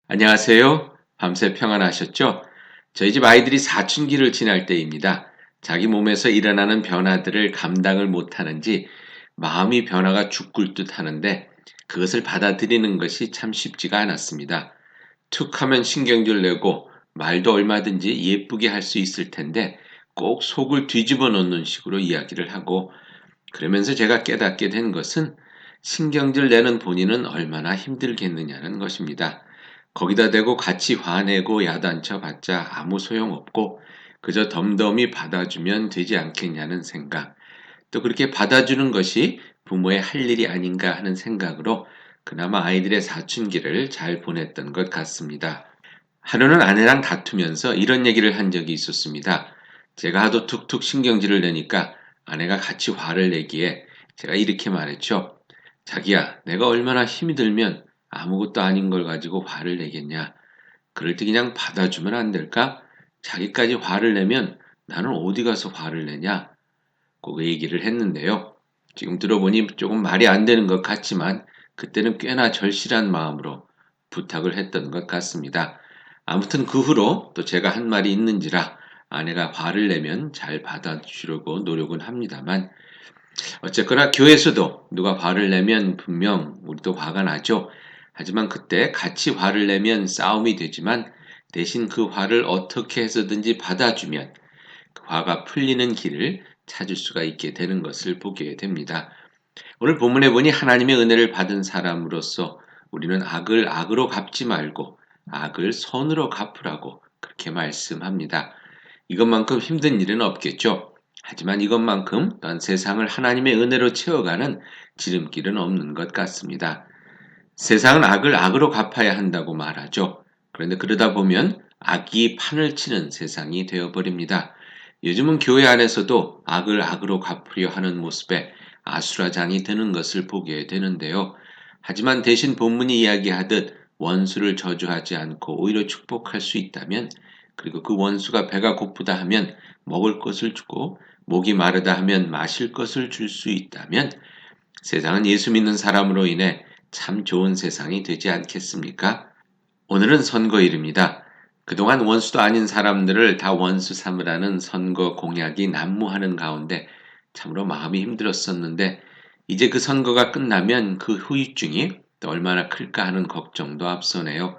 안녕하세요. 밤새 평안하셨죠? 저희 집 아이들이 사춘기를 지날 때입니다. 자기 몸에서 일어나는 변화들을 감당을 못하는지 마음이 변화가 죽을 듯 하는데 그것을 받아들이는 것이 참 쉽지가 않았습니다. 툭 하면 신경질 내고 말도 얼마든지 예쁘게 할 수 있을 텐데 꼭 속을 뒤집어 놓는 식으로 이야기를 하고 그러면서 제가 깨닫게 된 것은 신경질 내는 본인은 얼마나 힘들겠느냐는 것입니다. 거기다 대고 같이 화내고 야단쳐 봤자 아무 소용없고 그저 덤덤히 받아주면 되지 않겠냐는 생각. 또 그렇게 받아주는 것이 부모의 할 일이 아닌가 하는 생각으로 그나마 아이들의 사춘기를 잘 보냈던 것 같습니다. 하루는 아내랑 다투면서 이런 얘기를 한 적이 있었습니다. 제가 하도 툭툭 신경질을 내니까 아내가 같이 화를 내기에 제가 이렇게 말했죠. 자기야, 내가 얼마나 힘이 들면 아무것도 아닌 걸 가지고 화를 내겠냐. 그럴 때 그냥 받아주면 안 될까? 자기까지 화를 내면 나는 어디 가서 화를 내냐? 그 얘기를 했는데요. 지금 들어보니 조금 말이 안 되는 것 같지만 그때는 꽤나 절실한 마음으로 부탁을 했던 것 같습니다. 아무튼 그 후로 또 제가 한 말이 있는지라 아내가 화를 내면 잘 받아주려고 노력은 합니다만 어쨌거나 교회에서도 누가 화를 내면 분명 우리도 화가 나죠. 하지만 그때 같이 화를 내면 싸움이 되지만 대신 그 화를 어떻게 해서든지 받아주면 그 화가 풀리는 길을 찾을 수가 있게 되는 것을 보게 됩니다. 오늘 본문에 보니 하나님의 은혜를 받은 사람으로서 우리는 악을 악으로 갚지 말고 악을 선으로 갚으라고 그렇게 말씀합니다. 이것만큼 힘든 일은 없겠죠. 하지만 이것만큼 또한 세상을 하나님의 은혜로 채워가는 지름길은 없는 것 같습니다. 세상은 악을 악으로 갚아야 한다고 말하죠. 그런데 그러다 보면 악이 판을 치는 세상이 되어버립니다. 요즘은 교회 안에서도 악을 악으로 갚으려 하는 모습에 아수라장이 되는 것을 보게 되는데요. 하지만 대신 본문이 이야기하듯 원수를 저주하지 않고 오히려 축복할 수 있다면 그리고 그 원수가 배가 고프다 하면 먹을 것을 주고 목이 마르다 하면 마실 것을 줄 수 있다면 세상은 예수 믿는 사람으로 인해 참 좋은 세상이 되지 않겠습니까? 오늘은 선거일입니다. 그동안 원수도 아닌 사람들을 다 원수 삼으라는 선거 공약이 난무하는 가운데 참으로 마음이 힘들었었는데 이제 그 선거가 끝나면 그 후유증이 또 얼마나 클까 하는 걱정도 앞서네요.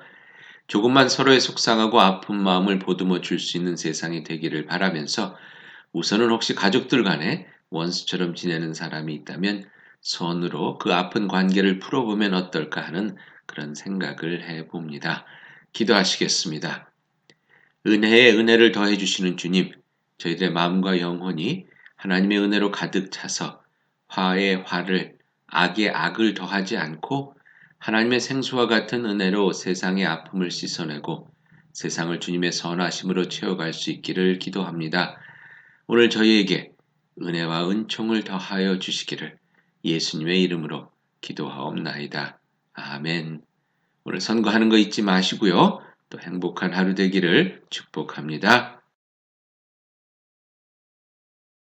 조금만 서로의 속상하고 아픈 마음을 보듬어 줄 수 있는 세상이 되기를 바라면서 우선은 혹시 가족들 간에 원수처럼 지내는 사람이 있다면 선으로 그 아픈 관계를 풀어보면 어떨까 하는 그런 생각을 해봅니다. 기도하시겠습니다. 은혜에 은혜를 더해 주시는 주님, 저희들의 마음과 영혼이 하나님의 은혜로 가득 차서 화에 화를, 악에 악을 더하지 않고 하나님의 생수와 같은 은혜로 세상의 아픔을 씻어내고 세상을 주님의 선하심으로 채워갈 수 있기를 기도합니다. 오늘 저희에게 은혜와 은총을 더하여 주시기를 예수님의 이름으로 기도하옵나이다. 아멘. 오늘 선거하는 거 잊지 마시고요. 또 행복한 하루 되기를 축복합니다.